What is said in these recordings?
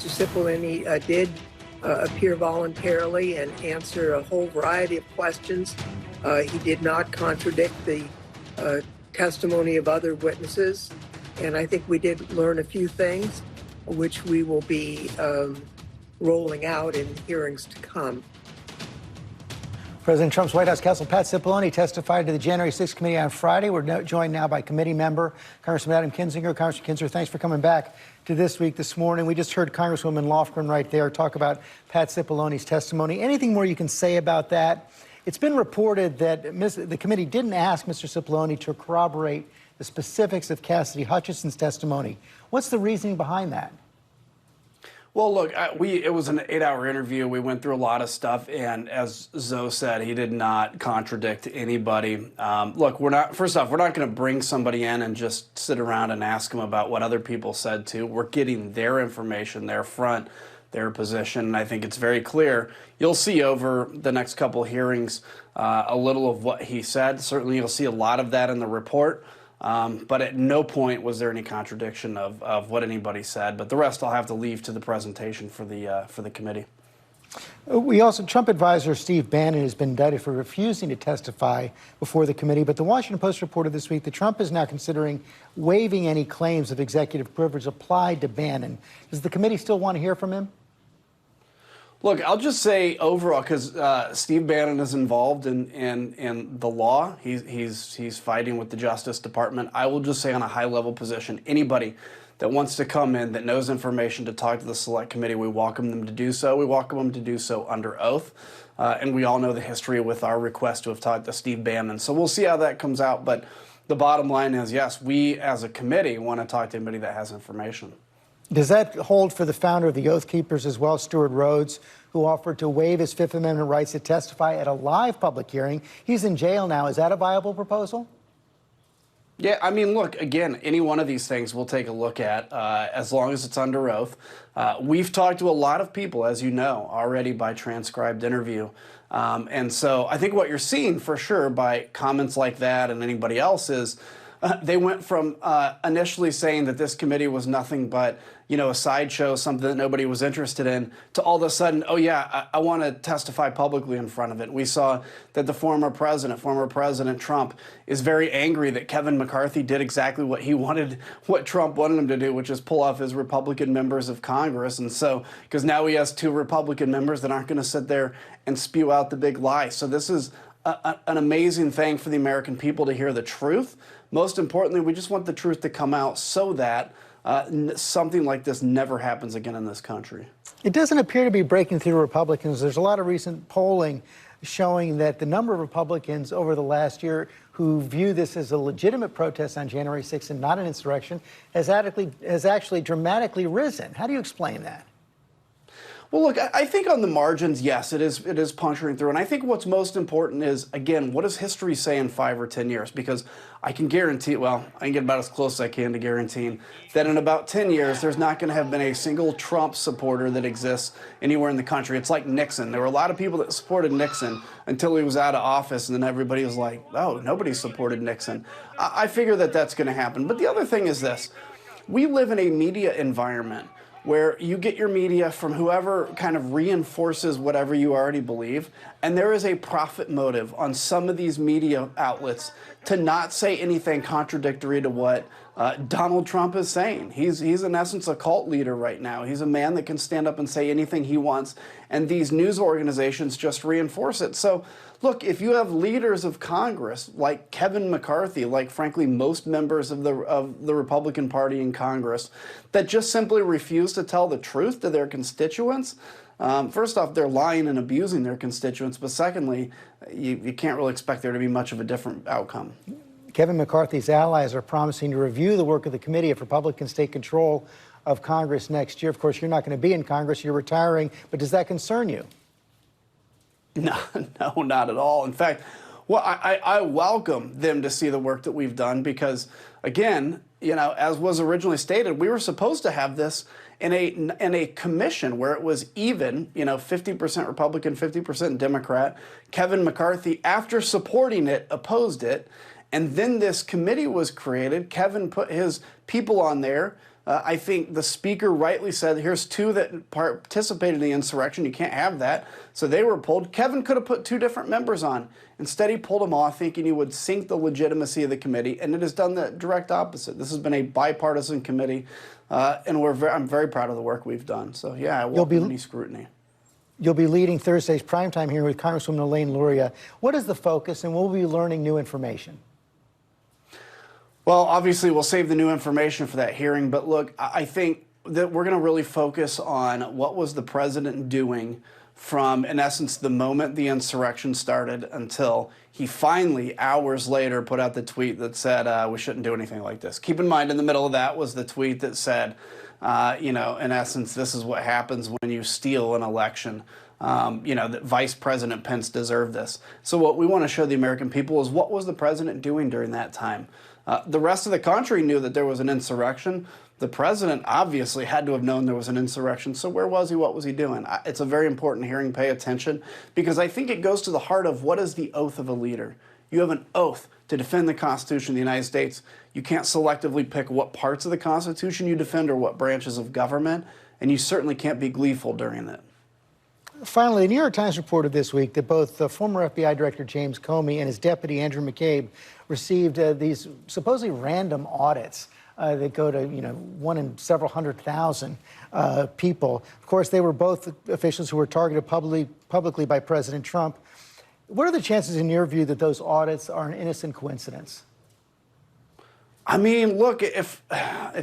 Cipollone did appear voluntarily and answer a whole variety of questions. He did not contradict the testimony of other witnesses, and I think we did learn a few things, which we will be rolling out in hearings to come. President Trump's White House counsel Pat Cipollone testified to the January 6th committee on Friday. We're joined now by committee member Congressman Adam Kinzinger. Congressman Kinzinger, thanks for coming back to This Week this morning. We just heard Congresswoman Lofgren right there talk about Pat Cipollone's testimony. Anything more you can say about that? It's been reported that the committee didn't ask Mr. Cipollone to corroborate the specifics of Cassidy Hutchinson's testimony. What's the reasoning behind that? Well, look, it was an 8-hour interview. We went through a lot of stuff, and as Zoe said, he did not contradict anybody. Look, first off, we're not going to bring somebody in and just sit around and ask them about what other people said too. We're getting their information, their front, their position, and I think it's very clear. You'll see over the next couple hearings a little of what he said. Certainly you'll see a lot of that in the report. But at no point was there any contradiction of what anybody said. But the rest I'll have to leave to the presentation for the committee. Trump advisor Steve Bannon has been indicted for refusing to testify before the committee. But the Washington Post reported this week that Trump is now considering waiving any claims of executive privilege applied to Bannon. Does the committee still want to hear from him? Look, I'll just say overall, because Steve Bannon is involved in the law. He's fighting with the Justice Department. I will just say on a high-level position, anybody that wants to come in that knows information to talk to the Select Committee, we welcome them to do so. We welcome them to do so under oath. And we all know the history with our request to have talked to Steve Bannon. So we'll see how that comes out. But the bottom line is, yes, we as a committee want to talk to anybody that has information. Does that hold for the founder of the Oath Keepers as well, Stuart Rhodes, who offered to waive his Fifth Amendment rights to testify at a live public hearing? He's in jail now. Is that a viable proposal? Yeah, I mean, look, again, any one of these things we'll take a look at as long as it's under oath. We've talked to a lot of people, as you know, already by transcribed interview. And so I think what you're seeing for sure by comments like that and anybody else is they went from initially saying that this committee was nothing but, a sideshow, something that nobody was interested in, to all of a sudden, oh yeah, I want to testify publicly in front of it. We saw that the former President Trump, is very angry that Kevin McCarthy did exactly what Trump wanted him to do, which is pull off his Republican members of Congress. And so, because now he has 2 Republican members that aren't going to sit there and spew out the big lie. So this is an amazing thing for the American people to hear the truth. Most importantly, we just want the truth to come out so that something like this never happens again in this country. It doesn't appear to be breaking through Republicans. There's a lot of recent polling showing that the number of Republicans over the last year who view this as a legitimate protest on January 6th and not an insurrection has actually dramatically risen. How do you explain that? Well, look, I think on the margins, yes, it is puncturing through. And I think what's most important is, again, what does history say in 5 or 10 years? Because I can guarantee, well, I can get about as close as I can to guaranteeing that in about 10 years, there's not going to have been a single Trump supporter that exists anywhere in the country. It's like Nixon. There were a lot of people that supported Nixon until he was out of office, and then everybody was like, oh, nobody supported Nixon. I figure that that's going to happen. But the other thing is this. We live in a media environment where you get your media from whoever kind of reinforces whatever you already believe. And there is a profit motive on some of these media outlets to not say anything contradictory to what Donald Trump is saying. He's in essence a cult leader right now. He's a man that can stand up and say anything he wants. And these news organizations just reinforce it. So look, if you have leaders of Congress like Kevin McCarthy, like frankly most members of the Republican Party in Congress, that just simply refuse to tell the truth to their constituents, first off, they're lying and abusing their constituents. But secondly, you can't really expect there to be much of a different outcome. Kevin McCarthy's allies are promising to review the work of the committee if Republicans take control of Congress next year. Of course, you're not going to be in Congress. You're retiring. But does that concern you? No, not at all. In fact, well, I welcome them to see the work that we've done because, again, as was originally stated, we were supposed to have this in a commission where it was even, 50% Republican, 50% Democrat. Kevin McCarthy, after supporting it, opposed it. And then this committee was created. Kevin put his people on there I think the speaker rightly said, here's two that participated in the insurrection. You can't have that. So they were pulled. Kevin could have put two different members on. Instead, he pulled them off thinking he would sink the legitimacy of the committee, and it has done the direct opposite. This has been a bipartisan committee, and I'm very proud of the work we've done. So, yeah, I welcome any scrutiny. You'll be leading Thursday's primetime hearing with Congresswoman Elaine Luria. What is the focus, and will we be learning new information? Well, obviously, we'll save the new information for that hearing. But look, I think that we're going to really focus on what was the president doing from, in essence, the moment the insurrection started until he finally, hours later, put out the tweet that said we shouldn't do anything like this. Keep in mind, in the middle of that was the tweet that said, in essence, this is what happens when you steal an election. That Vice President Pence deserved this. So what we want to show the American people is what was the president doing during that time. The rest of the country knew that there was an insurrection. The president obviously had to have known there was an insurrection. So where was he? What was he doing? It's a very important hearing. Pay attention, because I think it goes to the heart of what is the oath of a leader. You have an oath to defend the Constitution of the United States. You can't selectively pick what parts of the Constitution you defend or what branches of government, and you certainly can't be gleeful during it. Finally, the New York Times reported this week that both the former FBI Director James Comey and his deputy Andrew McCabe received these supposedly random audits that go to, one in several 100,000 people. Of course, they were both officials who were targeted publicly by President Trump. What are the chances, in your view, that those audits are an innocent coincidence? I mean, look, if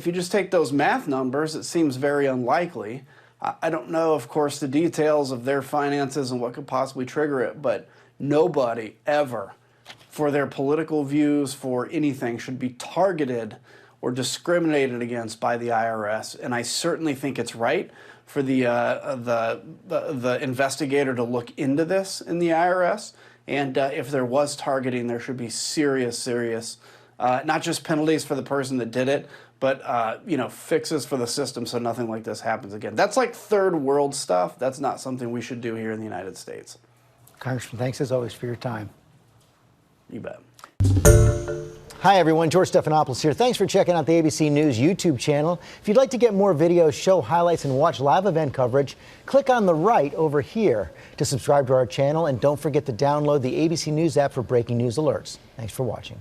you just take those math numbers, it seems very unlikely. I don't know, of course, the details of their finances and what could possibly trigger it, but nobody ever, for their political views, for anything, should be targeted or discriminated against by the IRS. And I certainly think it's right for the investigator to look into this in the IRS. And if there was targeting, there should be serious, not just penalties for the person that did it, but fixes for the system so nothing like this happens again. That's like third world stuff. That's not something we should do here in the United States. Congressman, thanks as always for your time. You bet. Hi, everyone. George Stephanopoulos here. Thanks for checking out the ABC News YouTube channel. If you'd like to get more videos, show highlights, and watch live event coverage, click on the right over here to subscribe to our channel. And don't forget to download the ABC News app for breaking news alerts. Thanks for watching.